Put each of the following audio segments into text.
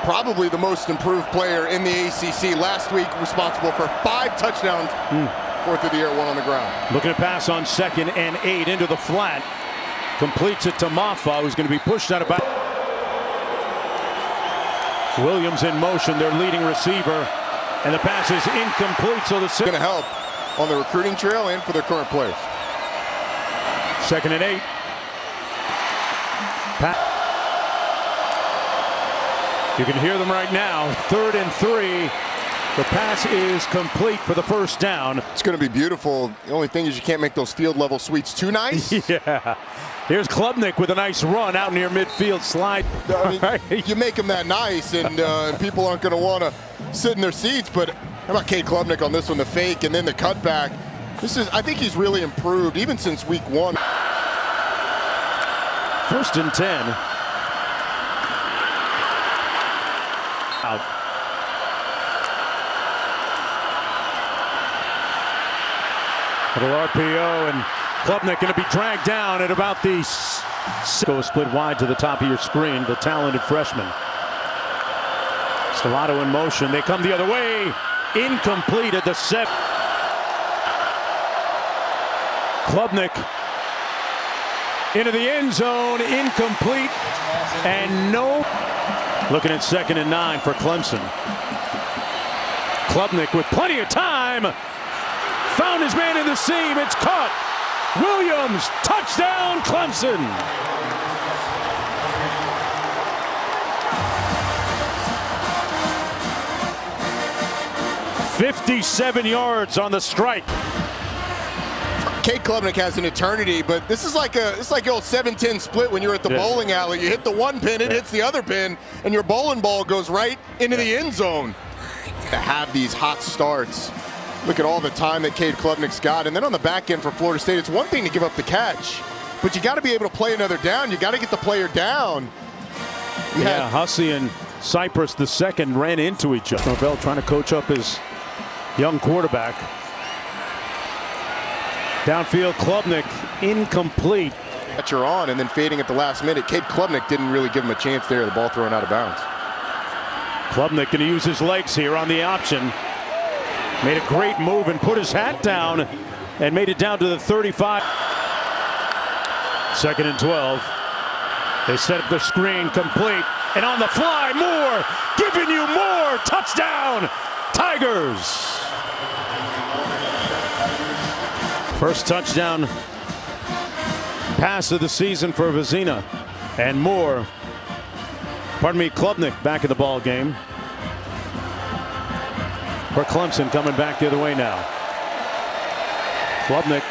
probably the most improved player in the ACC. Last week, responsible for 5 touchdowns. Fourth of the year, 1 on the ground. Looking to pass on 2nd and 8 into the flat. Completes it to Maffa, who's going to be pushed out of bounds. Williams in motion, their leading receiver. And the pass is incomplete, so the going to help on the recruiting trail and for their current players. 2nd and 8. You can hear them right now. 3rd and 3. The pass is complete for the first down. It's going to be beautiful. The only thing is you can't make those field level sweeps too nice. Yeah. Here's Klubnik with a nice run out near midfield slide. I mean, you make them that nice, and people aren't going to want to sit in their seats. But how about Cade Klubnik on this one, the fake and then the cutback? I think he's really improved even since week 1. 1st and 10. Out. Little RPO, and Klubnik going to be dragged down at about the go split wide to the top of your screen. The talented freshman. Stellato in motion. They come the other way. Incomplete at the 7. Klubnik into the end zone. Incomplete. And no. Looking at 2nd and 9 for Clemson. Klubnik with plenty of time. Found his man in the seam. It's caught. Williams, touchdown, Clemson. "57 yards on the strike." Cade Klubnik has an eternity, but this is like the old 7-10 split when you're at the bowling alley. You hit the one pin, it hits the other pin, and your bowling ball goes right into the end zone. To have these hot starts. Look at all the time that Cade Klubnik's got. And then on the back end for Florida State, it's one thing to give up the catch, but you got to be able to play another down. You got to get the player down. Hussey and Cypress II ran into each other. Norvell trying to coach up his young quarterback. Downfield, Klubnik incomplete. Catcher on and then fading at the last minute. Cade Klubnik didn't really give him a chance there. The ball thrown out of bounds. Klubnik going to use his legs here on the option. Made a great move and put his hat down and made it down to the 35. 2nd and 12. They set up the screen, complete, and on the fly, Moore, giving you more. Touchdown, Tigers. First touchdown pass of the season for Vizina. And Moore, Klubnik back in the ball game. For Clemson coming back the other way now. Klubnik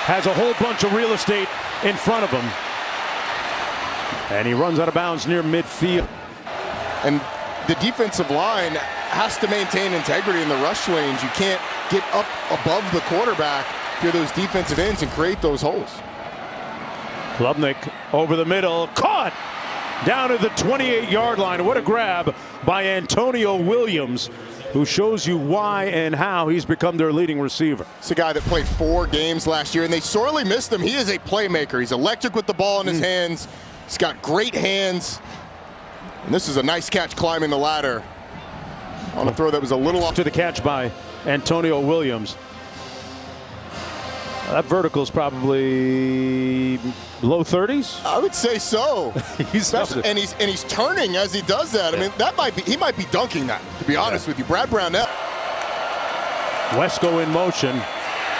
has a whole bunch of real estate in front of him. And he runs out of bounds near midfield. And the defensive line has to maintain integrity in the rush lanes. You can't get up above the quarterback through those defensive ends and create those holes. Klubnik over the middle, caught down to the 28-yard line. What a grab by Antonio Williams, who shows you why and how he's become their leading receiver. It's a guy that played 4 games last year, and they sorely missed him. He is a playmaker. He's electric with the ball in his hands. He's got great hands. And this is a nice catch climbing the ladder on a throw that was a little off. To the catch by Antonio Williams. That vertical is probably low 30s. I would say so. and he's turning as he does that. I mean, he might be dunking that, to be honest with you. Brad Brownell. Wesco in motion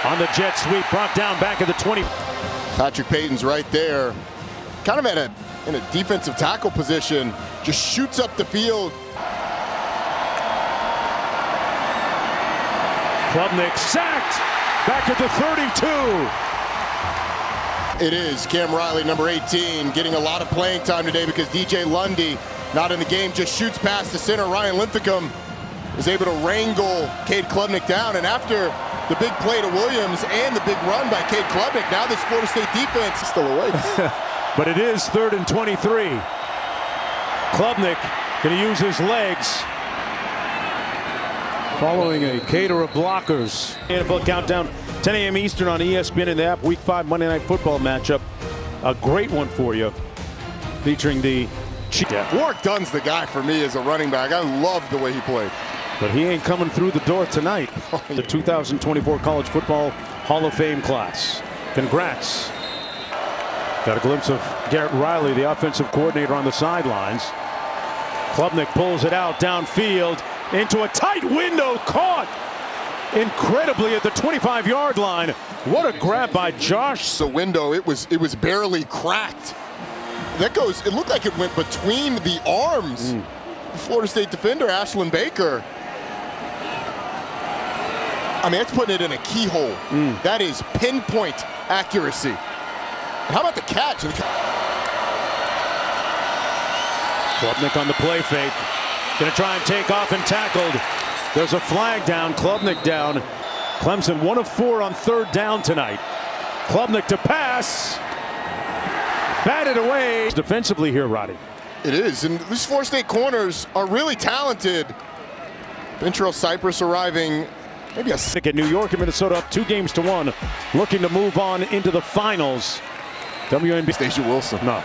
on the jet sweep, brought down back at the 20. Patrick Payton's right there, kind of in a defensive tackle position, just shoots up the field. Klubnik sacked. Back at the 32. It is Cam Riley, number 18, getting a lot of playing time today because DJ Lundy, not in the game, just shoots past the center. Ryan Linthicum is able to wrangle Cade Klubnik down. And after the big play to Williams and the big run by Cade Klubnik, now this Florida State defense is still awake. But it is 3rd and 23. Klubnik going to use his legs. Following a cater of blockers. NFL Countdown, 10 a.m. Eastern on ESPN in the app. Week 5 Monday Night Football matchup. A great one for you. Featuring the Warwick Dunn's the guy for me as a running back. I love the way he played. But he ain't coming through the door tonight. The 2024 College Football Hall of Fame class. Congrats. Got a glimpse of Garrett Riley, the offensive coordinator, on the sidelines. Klubnik pulls it out downfield into a tight window, caught incredibly at the 25-yard line. What a grab by Josh. The window, it was barely cracked. That goes, it looked like it went between the arms. The Florida State defender, Ashlyn Baker. I mean, that's putting it in a keyhole. That is pinpoint accuracy. How about the catch? Klubnik on the play fake. Gonna try and take off and tackled. There's a flag down. Klubnik down. Clemson 1 of 4 on 3rd down tonight. Klubnik to pass. Batted away. Defensively here, Roddy. It is, and these Florida State corners are really talented. Ventrell Cypress arriving maybe a at New York and Minnesota up 2 games to 1, looking to move on into the finals. WNB. Stacia Wilson. No.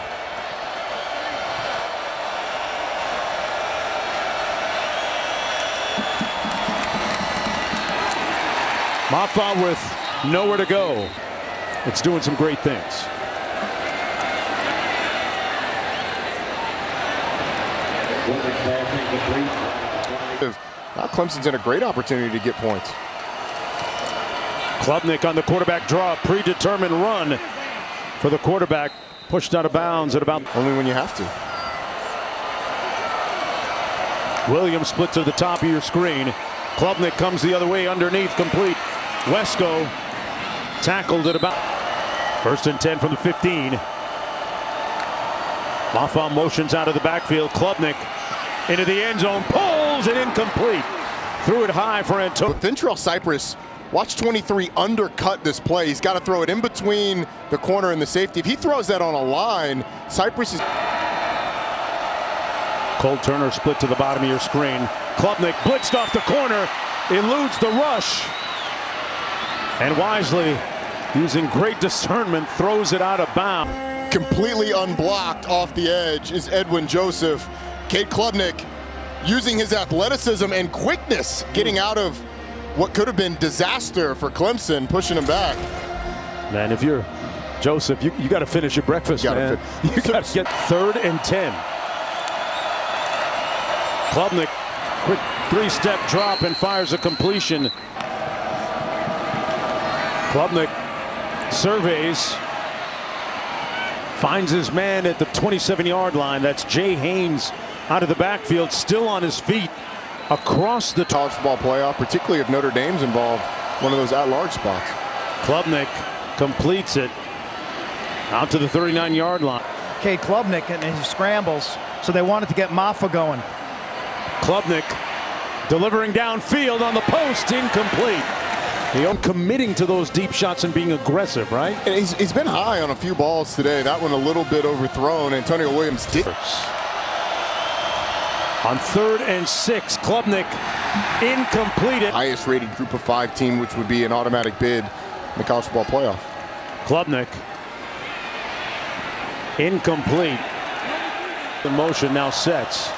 Maffa with nowhere to go. It's doing some great things. Now Clemson's in a great opportunity to get points. Klubnik on the quarterback draw, predetermined run for the quarterback, pushed out of bounds at about. Only when you have to. Williams split to the top of your screen. Klubnik comes the other way underneath, complete. Wesco tackled at about 1st and 10 from the 15. Maffa motions out of the backfield. Klubnik into the end zone, pulls it incomplete. Threw it high for Antonio. Ventrell Cypress, watch 23 undercut this play. He's got to throw it in between the corner and the safety. If he throws that on a line, Cypress is. Cole Turner split to the bottom of your screen. Klubnik blitzed off the corner, eludes the rush, and wisely, using great discernment, throws it out of bounds. Completely unblocked off the edge is Edwin Joseph. Cade Klubnik using his athleticism and quickness, getting out of what could have been disaster for Clemson, pushing him back. Man, if you're Joseph, you got to finish your breakfast, man. You got to get 3rd and 10. Klubnik, quick 3-step drop and fires a completion. Klubnik surveys, finds his man at the 27-yard line. That's Jay Haynes out of the backfield, still on his feet, across the college football playoff, particularly if Notre Dame's involved, one of those at-large spots. Klubnik completes it out to the 39-yard line. Cade Klubnik and his scrambles, so they wanted to get Maffa going. Klubnik delivering downfield on the post, incomplete. Committing to those deep shots and being aggressive, right? And he's been high on a few balls today. That one a little bit overthrown. Antonio Williams did. On 3rd and 6, Klubnik incomplete. Highest rated group of 5 team, which would be an automatic bid in the college football playoff. Klubnik incomplete. The motion now sets.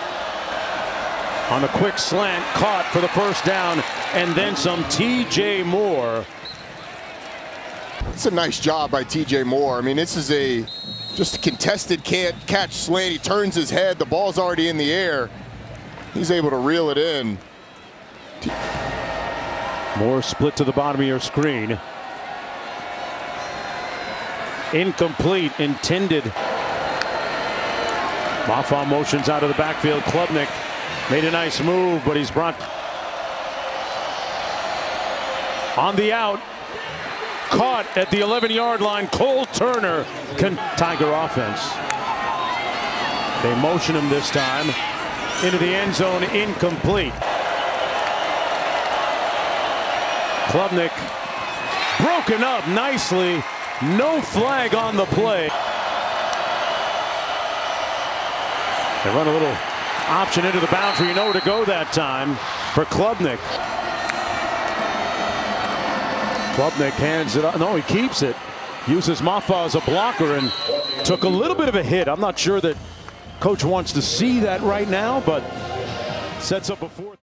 On a quick slant, caught for the 1st down, and then some. TJ Moore. It's a nice job by TJ Moore. I mean, this is just a contested catch slant. He turns his head, the ball's already in the air. He's able to reel it in. Moore split to the bottom of your screen. Incomplete, intended. Maffa motions out of the backfield. Klubnik made a nice move, but he's brought on the out. Caught at the 11-yard line. Cole Turner. Tiger offense. They motion him this time into the end zone, incomplete. Klubnik broken up nicely. No flag on the play. They run a little option into the boundary. You know where to go that time for Klubnik. Klubnik hands it up. No, he keeps it. Uses Maffa as a blocker and took a little bit of a hit. I'm not sure that Coach wants to see that right now, but sets up a fourth.